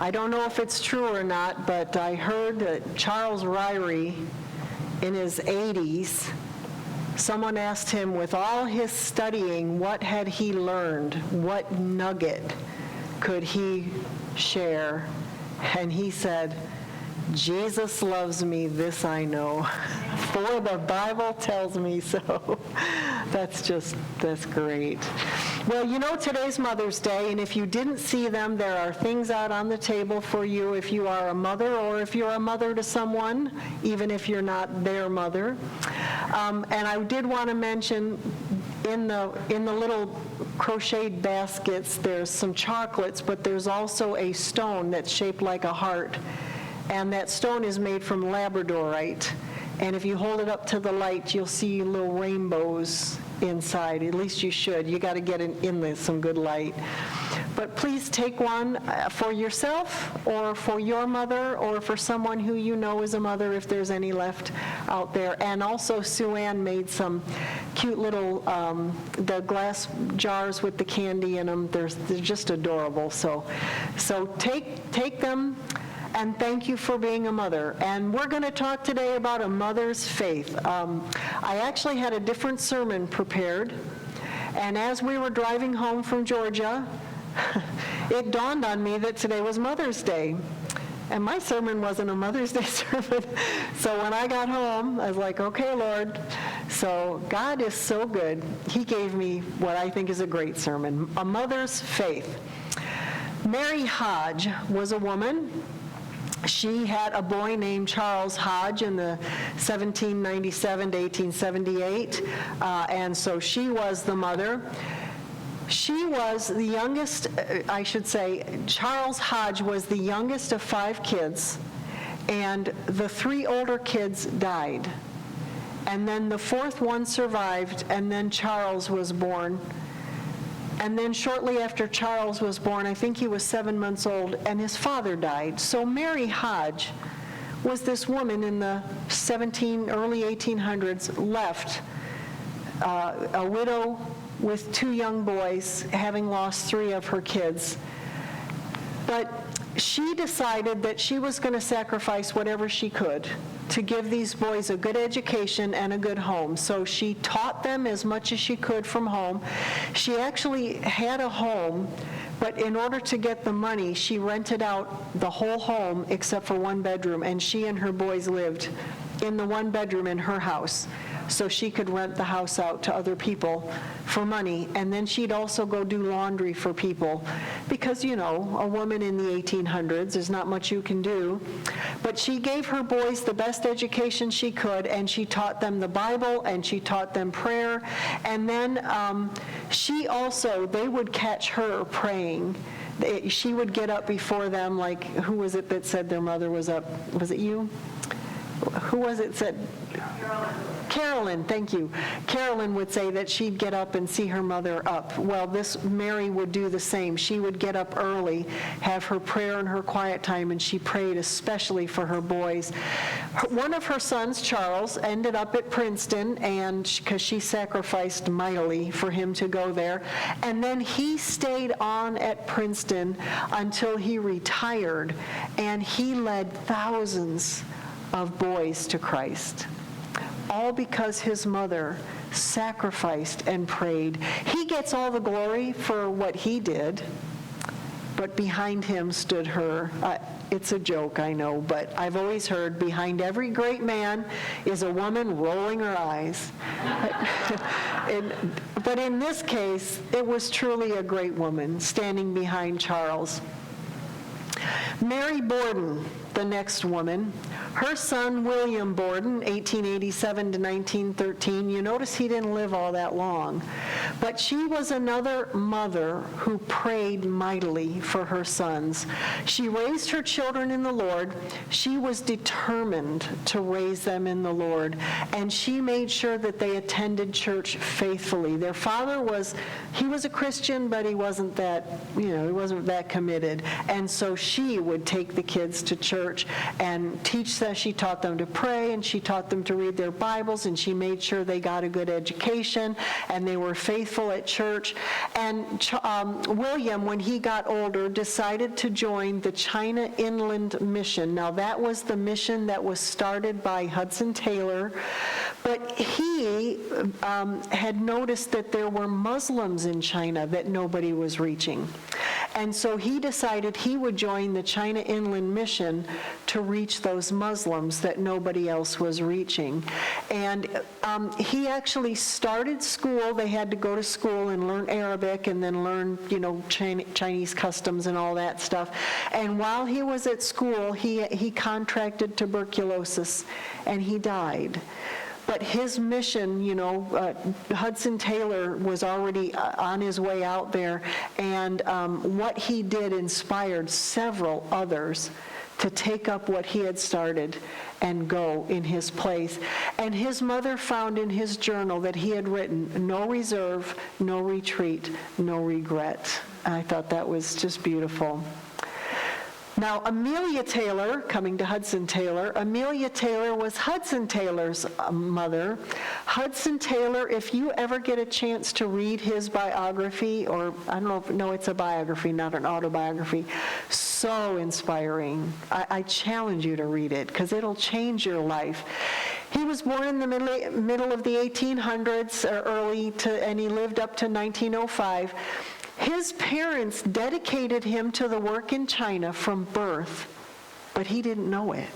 I don't know if it's true or not, but I heard that Charles Ryrie, in his 80s, someone asked him, with all his studying, what had he learned? What nugget could he share? And he said, Jesus loves me, this I know, for the Bible tells me so. That's great. Well, you know, today's Mother's Day, and if you didn't see them, there are things out on the table for you if you are a mother or if you're a mother to someone, even if you're not their mother. And I did want to mention, in the little crocheted baskets, there's some chocolates, but there's also a stone that's shaped like a heart. And that stone is made from labradorite. And if you hold it up to the light, you'll see little rainbows inside. At least you should. You got to get in some good light. But please take one for yourself or for your mother or for someone who you know is a mother, if there's any left out there. And also, Sue Ann made some cute little, the glass jars with the candy in them. They're just adorable. So take them. And thank you for being a mother. And we're going to talk today about a mother's faith. I actually had a different sermon prepared. And as we were driving home from Georgia, it dawned on me that today was Mother's Day. And my sermon wasn't a Mother's Day sermon. So when I got home, I was like, okay, Lord. So God is so good. He gave me what I think is a great sermon, a mother's faith. Mary Hodge was a woman. She had a boy named Charles Hodge in the 1797 to 1878, and so she was the mother. She was the youngest, Charles Hodge was the youngest of 5 kids, and the 3 older kids died. And then the 4th one survived, and then Charles was born. And then shortly after Charles was born, I think he was 7 months old, and his father died. So Mary Hodge was this woman in the early 1800s, left a widow with 2 young boys, having lost 3 of her kids. But she decided that she was going to sacrifice whatever she could to give these boys a good education and a good home. So she taught them as much as she could from home. She actually had a home, but in order to get the money, she rented out the whole home except for 1 bedroom, and she and her boys lived in the 1 bedroom in her house, so she could rent the house out to other people for money. And then she'd also go do laundry for people, because, you know, a woman in the 1800s, there's not much you can do. But she gave her boys the best education she could, and she taught them the Bible, and she taught them prayer. And then they would catch her praying. She would get up before them, like, who was it that said their mother was up? Was it you? Who was it said? Carolyn, thank you. Carolyn would say that she'd get up and see her mother up. Well, Mary would do the same. She would get up early, have her prayer and her quiet time, and she prayed especially for her boys. One of her sons, Charles, ended up at Princeton, and because she sacrificed mightily for him to go there. And then he stayed on at Princeton until he retired, and he led thousands of boys to Christ, all because his mother sacrificed and prayed. He gets all the glory for what he did, but behind him stood her. It's a joke, I know, but I've always heard behind every great man is a woman rolling her eyes. But in this case, it was truly a great woman standing behind Charles. Mary Borden, the next woman, her son William Borden, 1887 to 1913, you notice he didn't live all that long, but she was another mother who prayed mightily for her sons. She raised her children in the Lord. She was determined to raise them in the Lord, and she made sure that they attended church faithfully. Their father was a Christian, but he wasn't that committed, and so she would take the kids to church and teach says she taught them to pray, and she taught them to read their Bibles, and she made sure they got a good education, and they were faithful at church. And William, when he got older, decided to join the China Inland Mission. Now, that was the mission that was started by Hudson Taylor, but he had noticed that there were Muslims in China that nobody was reaching. And so he decided he would join the China Inland Mission to reach those Muslims that nobody else was reaching. And he actually started school. They had to go to school and learn Arabic and then learn, Chinese customs and all that stuff. And while he was at school, he contracted tuberculosis and he died. But his mission, Hudson Taylor was already on his way out there, and what he did inspired several others to take up what he had started and go in his place. And his mother found in his journal that he had written, "No reserve, no retreat, no regret." And I thought that was just beautiful. Now, Amelia Taylor, coming to Hudson Taylor, Amelia Taylor was Hudson Taylor's mother. Hudson Taylor, if you ever get a chance to read his biography, or I don't know, no, it's a biography, not an autobiography, so inspiring. I challenge you to read it because it'll change your life. He was born in the middle of the 1800s, and he lived up to 1905. His parents dedicated him to the work in China from birth, but he didn't know it.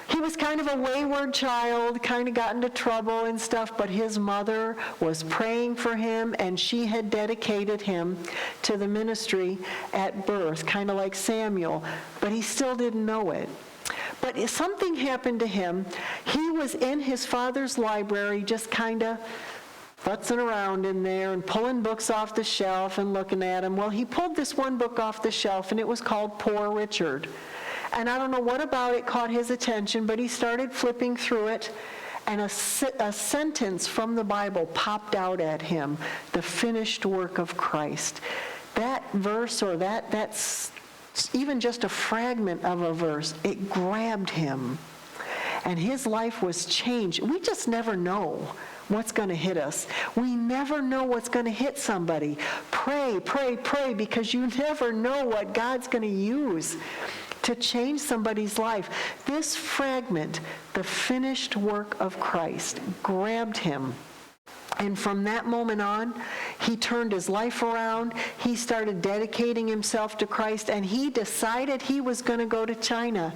He was kind of a wayward child, kind of got into trouble and stuff, but his mother was praying for him, and she had dedicated him to the ministry at birth, kind of like Samuel, but he still didn't know it. But something happened to him. He was in his father's library just kind of futzing around in there and pulling books off the shelf and looking at them. Well, he pulled this one book off the shelf, and it was called Poor Richard. And I don't know what about it caught his attention, but he started flipping through it, and a sentence from the Bible popped out at him, the finished work of Christ. That verse, or that's even just a fragment of a verse, it grabbed him. And his life was changed. We just never know what's going to hit us. We never know what's going to hit somebody. Pray, pray, pray, because you never know what God's going to use to change somebody's life. This fragment, the finished work of Christ, grabbed him. And from that moment on, he turned his life around. He started dedicating himself to Christ, and he decided he was going to go to China.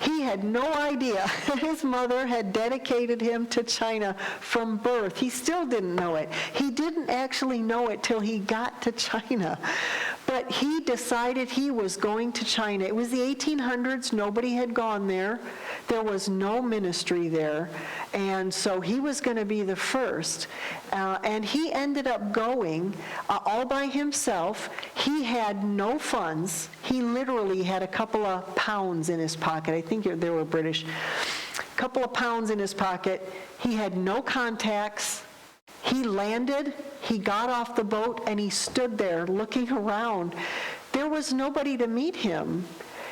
He had no idea his mother had dedicated him to China from birth. He still didn't know it. He didn't actually know it till he got to China. But he decided he was going to China. It was the 1800s. Nobody had gone there. There was no ministry there. And so he was going to be the first. And he ended up going all by himself. He had no funds. He literally had a couple of pounds in his pocket. I think they were British. A couple of pounds in his pocket. He had no contacts. He landed, he got off the boat, and he stood there looking around. There was nobody to meet him.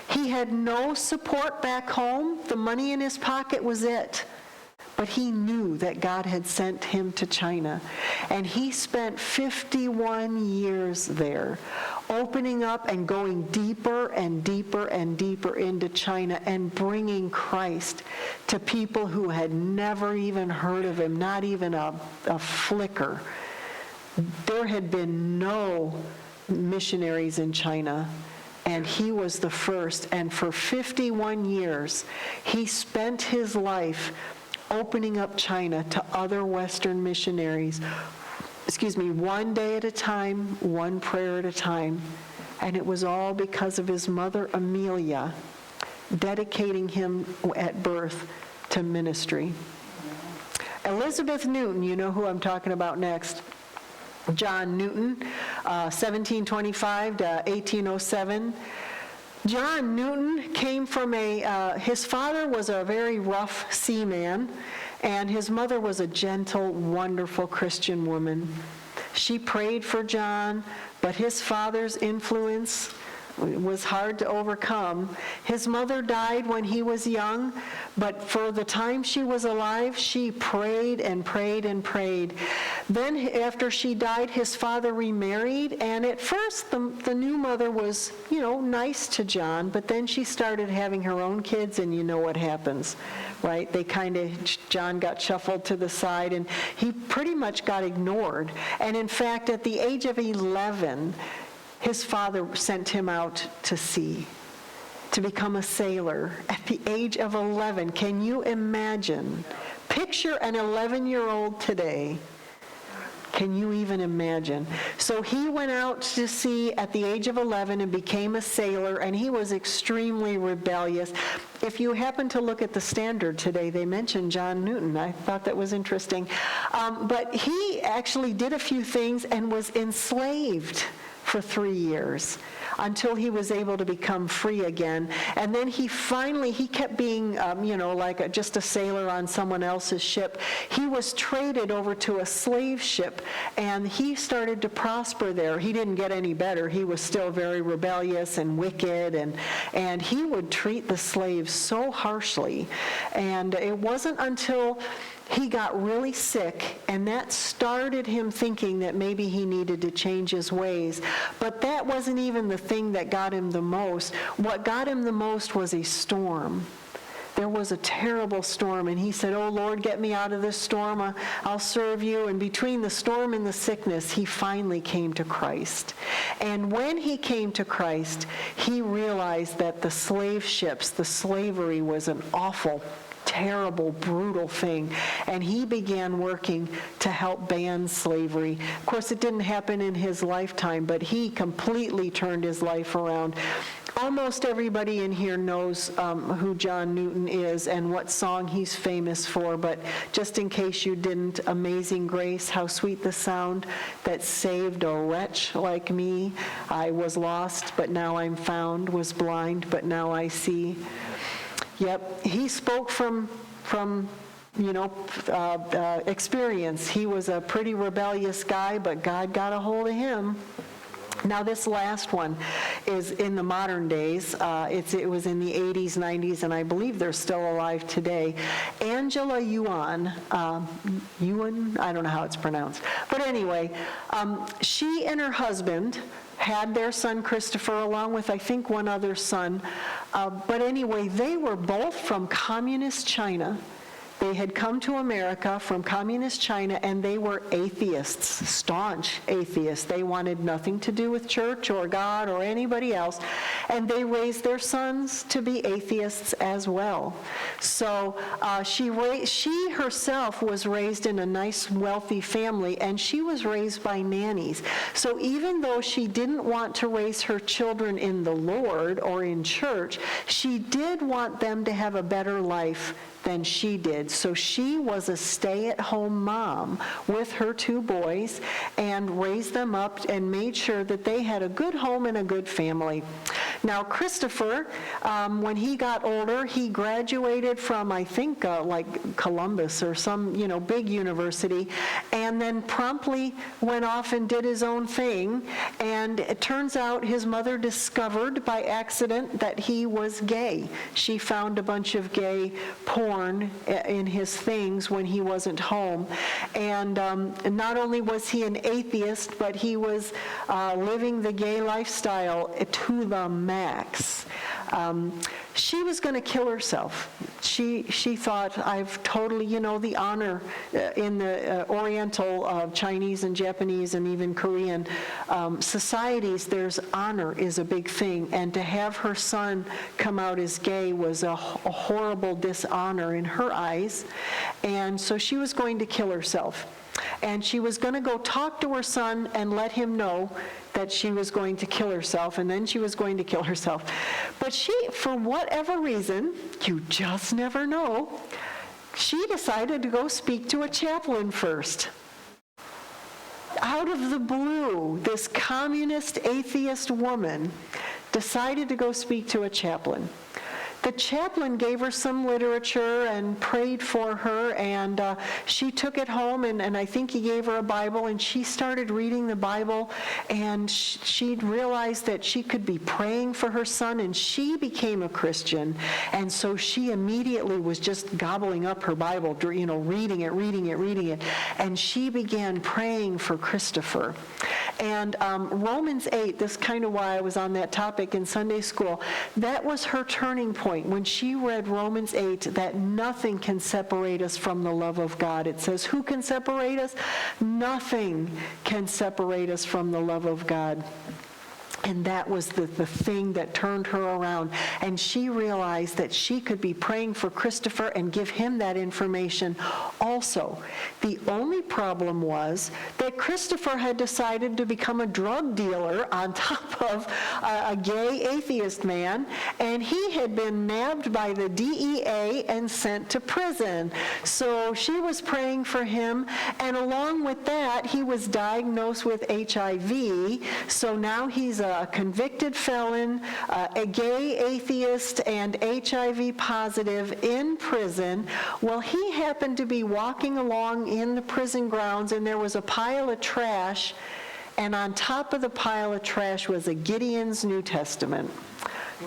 He had no support back home. The money in his pocket was it. But he knew that God had sent him to China. And he spent 51 years there, opening up and going deeper and deeper and deeper into China and bringing Christ to people who had never even heard of him, not even a flicker. There had been no missionaries in China, and he was the first. And for 51 years, he spent his life opening up China to other Western missionaries, one day at a time, one prayer at a time. And it was all because of his mother, Amelia, dedicating him at birth to ministry. Elizabeth Newton, you know who I'm talking about next. John Newton, 1725 to 1807. John Newton came from his father was a very rough seaman, and his mother was a gentle, wonderful Christian woman. She prayed for John, but his father's influence It was hard to overcome. His mother died when he was young, but for the time she was alive, she prayed and prayed and prayed. Then after she died, his father remarried, and at first the new mother was, nice to John, but then she started having her own kids, and you know what happens, right? John got shuffled to the side, and he pretty much got ignored. And in fact, at the age of 11, his father sent him out to sea to become a sailor at the age of 11. Can you imagine? Picture an 11-year-old today. Can you even imagine? So he went out to sea at the age of 11 and became a sailor, and he was extremely rebellious. If you happen to look at the Standard today, they mentioned John Newton. I thought that was interesting. But he actually did a few things and was enslaved for 3 years until he was able to become free again. And then he kept being, just a sailor on someone else's ship. He was traded over to a slave ship, and he started to prosper there. He didn't get any better. He was still very rebellious and wicked, and he would treat the slaves so harshly. And it wasn't until he got really sick, and that started him thinking that maybe he needed to change his ways. But that wasn't even the thing that got him the most. What got him the most was a storm. There was a terrible storm, and he said, "Oh, Lord, get me out of this storm. I'll serve you." And between the storm and the sickness, he finally came to Christ. And when he came to Christ, he realized that the slave ships, the slavery was an awful, terrible, brutal thing, and he began working to help ban slavery. Of course, it didn't happen in his lifetime, but he completely turned his life around. Almost everybody in here knows who John Newton is and what song he's famous for, but just in case you didn't, "Amazing Grace, how sweet the sound that saved a wretch like me. I was lost, but now I'm found, was blind, but now I see." Yep, he spoke from experience. He was a pretty rebellious guy, but God got a hold of him. Now, this last one is in the modern days. It was in the 80s, 90s, and I believe they're still alive today. Angela Yuan, I don't know how it's pronounced. But anyway, she and her husband had their son Christopher, along with, I think, one other son. But anyway, they were both from communist China. They had come to America from communist China, and they were atheists, staunch atheists. They wanted nothing to do with church or God or anybody else, and they raised their sons to be atheists as well. So she herself was raised in a nice, wealthy family, and she was raised by nannies. So even though she didn't want to raise her children in the Lord or in church, she did want them to have a better life than she did. So she was a stay-at-home mom with her 2 boys and raised them up and made sure that they had a good home and a good family. Now, Christopher, when he got older, he graduated from, I think, like Columbus or some, big university, and then promptly went off and did his own thing. And it turns out his mother discovered by accident that he was gay. She found a bunch of gay porn in his things when he wasn't home. And not only was he an atheist, but he was living the gay lifestyle to the max. She was going to kill herself. She thought, I've totally, the honor in the Oriental, Chinese and Japanese and even Korean societies, there's honor is a big thing. And to have her son come out as gay was a horrible dishonor in her eyes. And so she was going to kill herself. And she was going to go talk to her son and let him know that she was going to kill herself, and then she was going to kill herself. But she, for whatever reason, you just never know, she decided to go speak to a chaplain first. Out of the blue, this communist atheist woman decided to go speak to a chaplain. the chaplain gave her some literature and prayed for her, and she took it home, and I think he gave her a Bible, and she started reading the Bible, and she realized that she could be praying for her son, and she became a Christian. And so she immediately was just gobbling up her Bible, reading it, and she began praying for Christopher. And Romans 8, this is kind of why I was on that topic in Sunday school, that was her turning point when she read Romans 8, that nothing can separate us from the love of God. It says, who can separate us? Nothing can separate us from the love of God. And that was the thing that turned her around. And she realized that she could be praying for Christopher and give him that information also. The only problem was that Christopher had decided to become a drug dealer on top of a gay atheist man, and he had been nabbed by the DEA and sent to prison. So she was praying for him, and along with that, he was diagnosed with HIV. So now he's a convicted felon, a gay atheist, and HIV positive in prison. Well, he happened to be walking along in the prison grounds, and there was a pile of trash, and on top of the pile of trash was a Gideon's New Testament.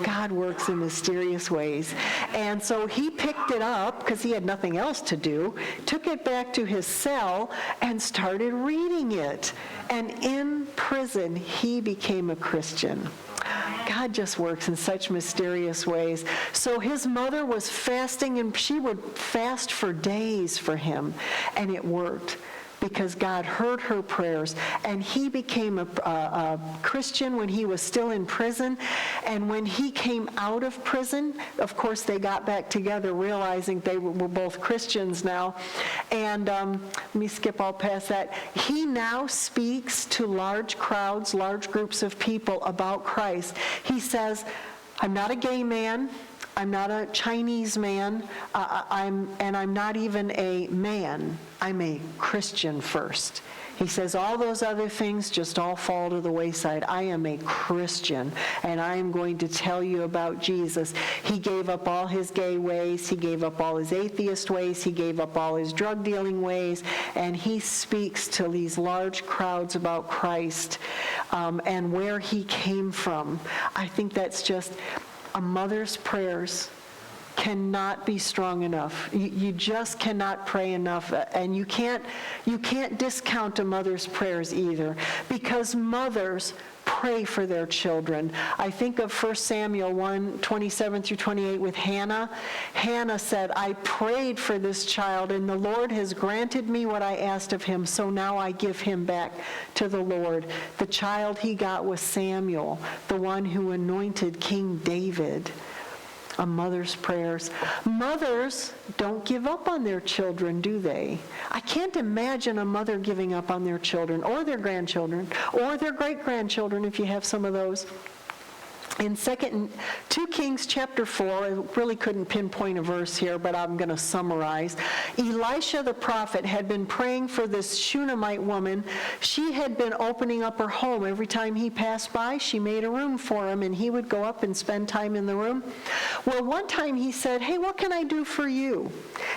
God works in mysterious ways. And so he picked it up because he had nothing else to do, took it back to his cell, and started reading it. And in prison, he became a Christian. God just works in such mysterious ways. So his mother was fasting, and she would fast for days for him, and it worked, because God heard her prayers, and he became a Christian when he was still in prison. And when he came out of prison, of course, they got back together, realizing they were both Christians now. And let me skip all past that. He now speaks to large crowds, large groups of people about Christ. He says, I'm not a gay man. I'm not a Chinese man, I'm not even a man. I'm a Christian first. He says all those other things just all fall to the wayside. I am a Christian, and I am going to tell you about Jesus. He gave up all his gay ways. He gave up all his atheist ways. He gave up all his drug dealing ways, and he speaks to these large crowds about Christ and where he came from. I think that's just... A mother's prayers cannot be strong enough. You just cannot pray enough, and you can't discount a mother's prayers either, because mothers pray for their children. I think of 1 Samuel 1:27-28 with Hannah. Hannah said, I prayed for this child, and the Lord has granted me what I asked of him, so now I give him back to the Lord. The child he got was Samuel, the one who anointed King David. A mother's prayers. Mothers don't give up on their children, do they? I can't imagine a mother giving up on their children or their grandchildren or their great-grandchildren if you have some of those. In 2 Kings chapter 4, I really couldn't pinpoint a verse here, but I'm going to summarize. Elisha the prophet had been praying for this Shunammite woman. She had been opening up her home. Every time he passed by, she made a room for him, and he would go up and spend time in the room. Well, one time he said, hey, what can I do for you?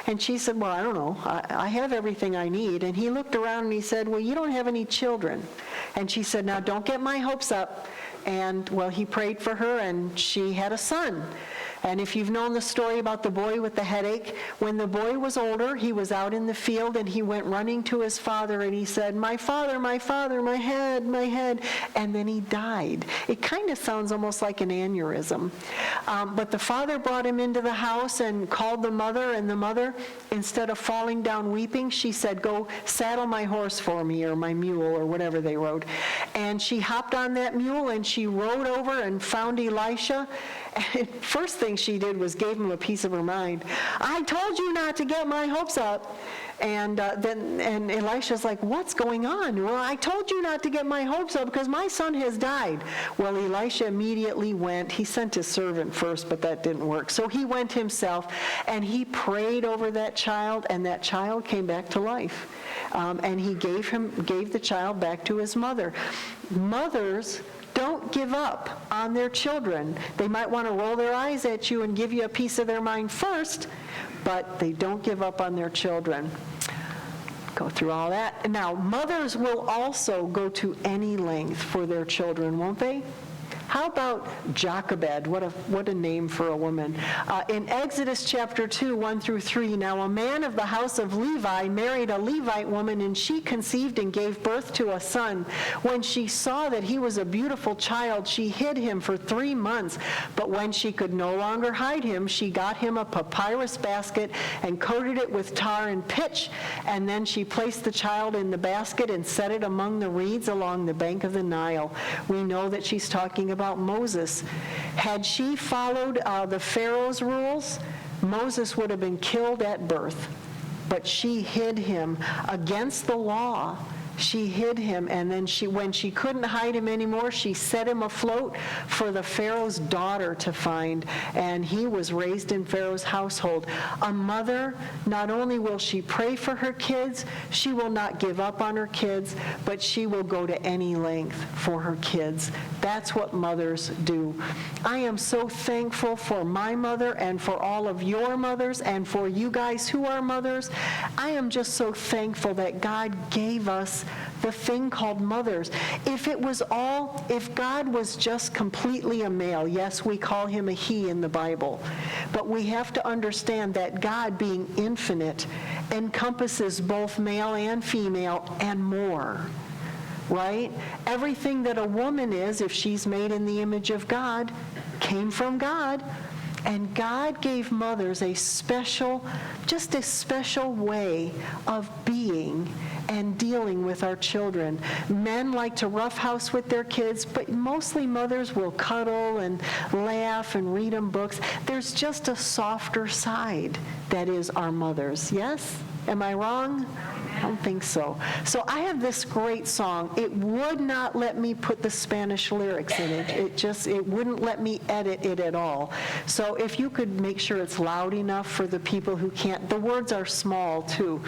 And she said, well, I don't know. I have everything I need. And he looked around and he said, well, you don't have any children. And she said, now don't get my hopes up. And, well, he prayed for her, and she had a son. And if you've known the story about the boy with the headache, when the boy was older, he was out in the field, and he went running to his father, and he said, my father, my head, my head. And then he died. It kind of sounds almost like an aneurysm. But the father brought him into the house and called the mother, and the mother, instead of falling down weeping, she said, go saddle my horse for me, or my mule, or whatever they rode. And she hopped on that mule, and she rode over and found Elisha. And first thing she did was gave him a piece of her mind. I told you not to get my hopes up. And then Elisha's like, what's going on? Well, I told you not to get my hopes up because my son has died. Well, Elisha immediately went. He sent his servant first, but that didn't work. So he went himself, and he prayed over that child, and that child came back to life. And he gave the child back to his mother. Mothers don't give up on their children. They might want to roll their eyes at you and give you a piece of their mind first, but they don't give up on their children. Go through all that. Now, mothers will also go to any length for their children, won't they? How about Jochebed? What a name for a woman. In Exodus chapter 2, 1 through 3, now a man of the house of Levi married a Levite woman, and she conceived and gave birth to a son. When she saw that he was a beautiful child, she hid him for 3 months. But when she could no longer hide him, she got him a papyrus basket and coated it with tar and pitch. And then she placed the child in the basket and set it among the reeds along the bank of the Nile. We know that she's talking about Moses. Had she followed the Pharaoh's rules, Moses would have been killed at birth. But she hid him against the law. She hid him, and then when she couldn't hide him anymore, she set him afloat for the Pharaoh's daughter to find, and he was raised in Pharaoh's household. A mother, not only will she pray for her kids, she will not give up on her kids, but she will go to any length for her kids. That's what mothers do. I am so thankful for my mother and for all of your mothers and for you guys who are mothers. I am just so thankful that God gave us the thing called mothers. If God was just completely a male, yes, we call him a he in the Bible, but we have to understand that God, being infinite, encompasses both male and female and more, right? Everything that a woman is, if she's made in the image of God, came from God. And God gave mothers just a special way of being and dealing with our children. Men like to roughhouse with their kids, but mostly mothers will cuddle and laugh and read them books. There's just a softer side that is our mothers. Yes? Am I wrong? I don't think so. So I have this great song. It would not let me put the Spanish lyrics in it. It wouldn't let me edit it at all. So if you could make sure it's loud enough for the people who can't, the words are small too.